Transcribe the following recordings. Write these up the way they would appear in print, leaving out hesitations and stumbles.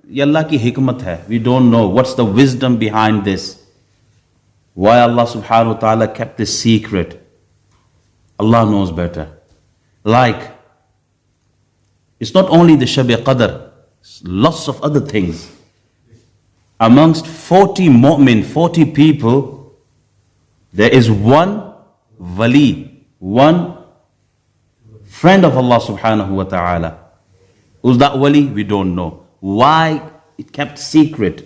یہ اللہ کی حکمت ہے. We don't know what's the wisdom behind this. Why Allah subhanahu wa ta'ala kept this secret. Allah knows better. Like, it's not only the shab qadar, lots of other things. Amongst 40 mu'min, 40 people, there is one wali, one friend of Allah subhanahu wa ta'ala. Who's that wali? We don't know. Why it kept secret?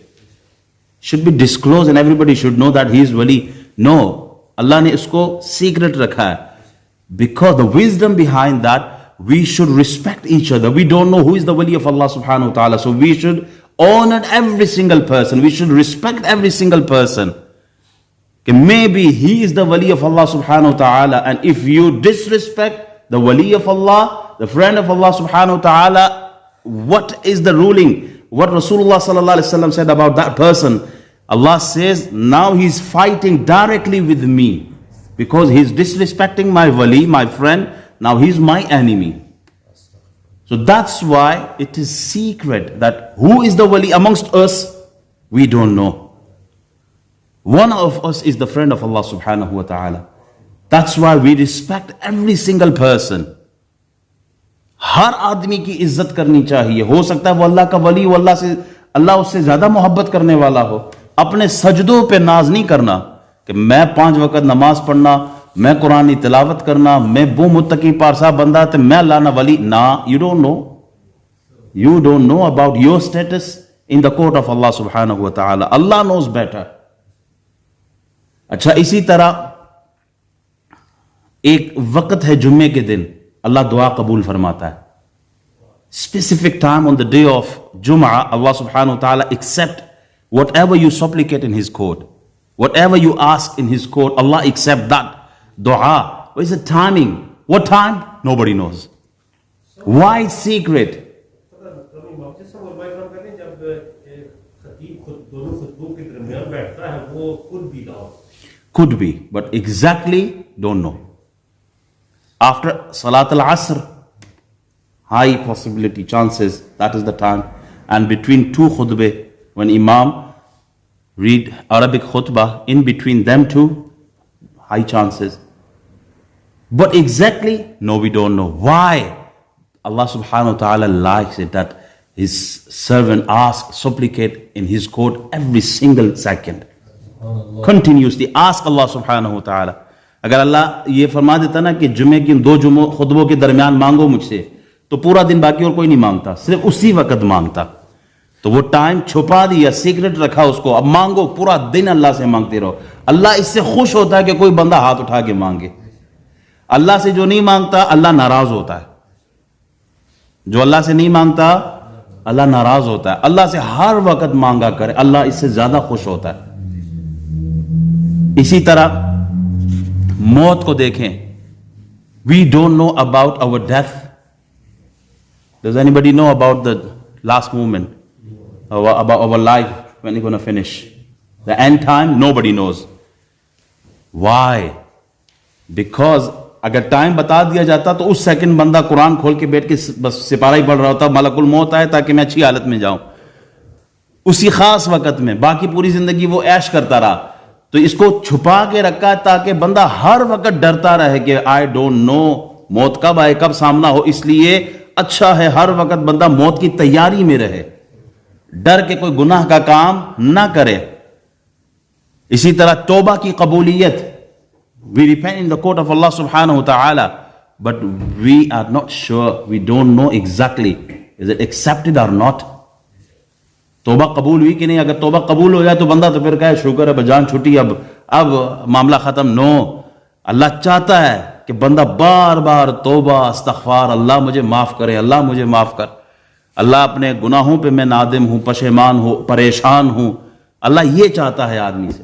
Should be disclosed and everybody should know that he is wali. No, Allah ne isko secret rakha hai. Because the wisdom behind that, we should respect each other. We don't know who is the wali of Allah subhanahu wa ta'ala. So we should honor every single person. We should respect every single person. Maybe he is the wali of Allah subhanahu wa ta'ala. And if you disrespect the wali of Allah, the friend of Allah subhanahu wa ta'ala, what is the ruling? What Rasulullah sallallahu alaihi wasallam said about that person? Allah says, now he's fighting directly with me. Because he's disrespecting my wali, my friend, now he's my enemy. So that's why it is secret that who is the wali amongst us, we don't know. One of us is the friend of Allah subhanahu wa ta'ala. That's why we respect every single person. ہر آدمی کی عزت کرنی چاہیے. ہو سکتا ہے وہ اللہ کا ولی ہو, اللہ اس سے زیادہ محبت کرنے والا ہو. اپنے سجدوں پہ ناز نہیں کرنا کہ میں 5 وقت نماز پڑھنا, میں قرآن تلاوت کرنا, میں وہ متقی پارسا بندہ تو میں اللہ نہ ولی. نا, you don't know about your status in the court of Allah subhanahu wa ta'ala. Allah knows better. اچھا, اسی طرح ایک وقت ہے جمعے کے دن اللہ دعا قبول فرماتا ہے. Specific time on the day of Jum'ah, Allah subhanahu wa ta'ala accept whatever you supplicate in His court. Whatever you ask in His court, Allah accept that dua. What is the timing? What time? Nobody knows. Why it's secret? Could be, but exactly don't know. After Salat al-Asr, high possibility, chances, that is the time. And between two khutbah, when Imam read Arabic khutbah, in between them two, high chances. But exactly, no, we don't know. Why? Allah subhanahu wa ta'ala likes it that His servant asks, supplicate in His court every single second. Continuously ask Allah subhanahu wa ta'ala. اگر اللہ یہ فرما دیتا نا کہ جمعے کی 2 خطبوں کے درمیان مانگو مجھ سے, تو پورا دن باقی اور کوئی نہیں مانگتا, صرف اسی وقت مانگتا. تو وہ ٹائم چھپا دیا, سیکرٹ رکھا اس کو. اب مانگو, پورا دن اللہ سے مانگتے رہو. اللہ اس سے خوش ہوتا ہے کہ کوئی بندہ ہاتھ اٹھا کے مانگے. اللہ سے جو نہیں مانگتا اللہ ناراض ہوتا ہے. جو اللہ سے نہیں مانگتا اللہ ناراض ہوتا ہے. اللہ سے ہر وقت مانگا کرے, اللہ اس سے زیادہ خوش ہوتا ہے. اسی طرح موت کو دیکھیں. We don't know about our death. Does anybody know about the last moment? About our life, when it's going to finish? The end time, nobody knows. Why? Because اگر ٹائم بتا دیا جاتا تو اس سیکنڈ بندہ قرآن کھول کے بیٹھ کے بس سپارہ ہی پڑھ رہا ہوتا, ملک الموت آئے تاکہ میں اچھی حالت میں جاؤں. اسی خاص وقت میں, باقی پوری زندگی وہ عیش کرتا رہا. تو اس کو چھپا کے رکھا ہے تاکہ بندہ ہر وقت ڈرتا رہے کہ آئی ڈونٹ نو موت کب آئے, کب سامنا ہو. اس لیے اچھا ہے ہر وقت بندہ موت کی تیاری میں رہے, ڈر کے کوئی گناہ کا کام نہ کرے. اسی طرح توبہ کی قبولیت. We repent in the court of Allah subhanahu wa ta'ala, but we are not sure, we don't know exactly, is it accepted or not. توبہ قبول ہوئی کہ نہیں. اگر توبہ قبول ہو جائے تو بندہ تو پھر کہے شکر ہے جان چھٹی, اب معاملہ ختم. نو, اللہ چاہتا ہے کہ بندہ بار بار توبہ استغفار, اللہ مجھے معاف کرے, اللہ مجھے معاف کر, اللہ اپنے گناہوں پہ میں نادم ہوں, پشیمان ہوں, پریشان ہوں. اللہ یہ چاہتا ہے آدمی سے.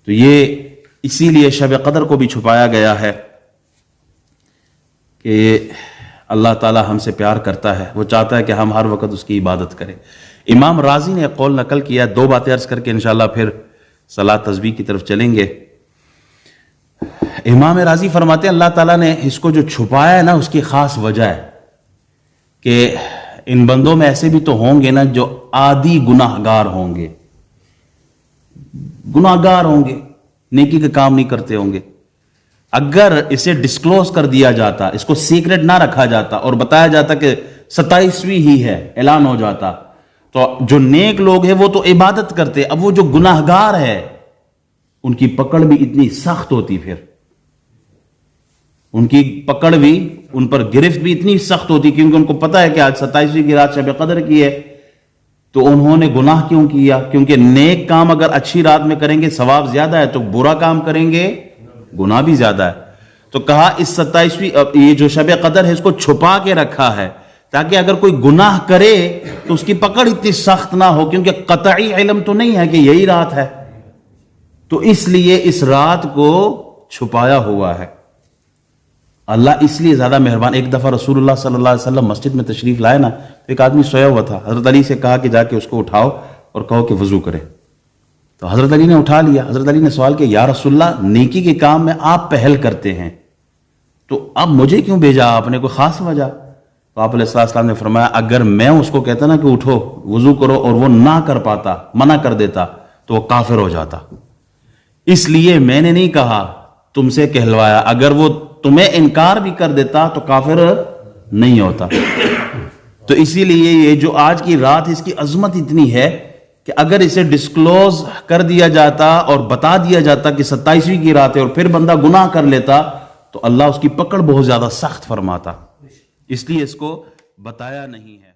تو یہ اسی لیے شب قدر کو بھی چھپایا گیا ہے کہ اللہ تعالیٰ ہم سے پیار کرتا ہے, وہ چاہتا ہے کہ ہم ہر وقت اس کی عبادت کریں. امام رازی نے ایک قول نقل کیا, 2 باتیں عرض کر کے انشاءاللہ پھر صلاۃ تسبیح کی طرف چلیں گے. امام رازی فرماتے ہیں اللہ تعالیٰ نے اس کو جو چھپایا ہے نا اس کی خاص وجہ ہے کہ ان بندوں میں ایسے بھی تو ہوں گے نا جو عادی گناہ گار ہوں گے، نیکی کے کام نہیں کرتے ہوں گے. اگر اسے ڈسکلوز کر دیا جاتا، اس کو سیکرٹ نہ رکھا جاتا اور بتایا جاتا کہ 27ویں ہی ہے، اعلان ہو جاتا، تو جو نیک لوگ ہیں وہ تو عبادت کرتے. اب وہ جو گناہ گار ہے ان کی پکڑ بھی اتنی سخت ہوتی، پھر ان کی پکڑ بھی، ان پر گرفت بھی اتنی سخت ہوتی، کیونکہ ان کو پتا ہے کہ آج 27ویں کی رات شب قدر کی ہے. تو انہوں نے گناہ کیوں کیا؟ کیونکہ نیک کام اگر اچھی رات میں کریں گے ثواب زیادہ ہے، تو برا کام کریں گے گناہ بھی زیادہ ہے. تو کہا اس 27ویں یہ جو شب قدر ہے اس کو چھپا کے رکھا ہے تاکہ اگر کوئی گناہ کرے تو اس کی پکڑ اتنی سخت نہ ہو، کیونکہ قطعی علم تو نہیں ہے کہ یہی رات ہے. تو اس لیے اس رات کو چھپایا ہوا ہے. اللہ اس لیے زیادہ مہربان. ایک دفعہ رسول اللہ صلی اللہ علیہ وسلم مسجد میں تشریف لائے نا، ایک آدمی سویا ہوا تھا. حضرت علی سے کہا کہ جا کے اس کو اٹھاؤ اور کہو کہ وضو کرے. تو حضرت علی نے اٹھا لیا. حضرت علی نے سوال کیا، یا رسول اللہ نیکی کے کام میں آپ پہل کرتے ہیں تو اب مجھے کیوں بھیجا آپ نے، کوئی خاص وجہ؟ تو آپ علیہ السلام نے فرمایا اگر میں اس کو کہتا نا کہ اٹھو وضو کرو اور وہ نہ کر پاتا، منع کر دیتا، تو وہ کافر ہو جاتا. اس لیے میں نے نہیں کہا، تم سے کہلوایا. اگر وہ تمہیں انکار بھی کر دیتا تو کافر نہیں ہوتا. تو اسی لیے یہ جو آج کی رات اس کی عظمت اتنی ہے کہ اگر اسے ڈسکلوز کر دیا جاتا اور بتا دیا جاتا کہ 27ویں کی رات ہے اور پھر بندہ گناہ کر لیتا تو اللہ اس کی پکڑ بہت زیادہ سخت فرماتا. اس لیے اس کو بتایا نہیں ہے.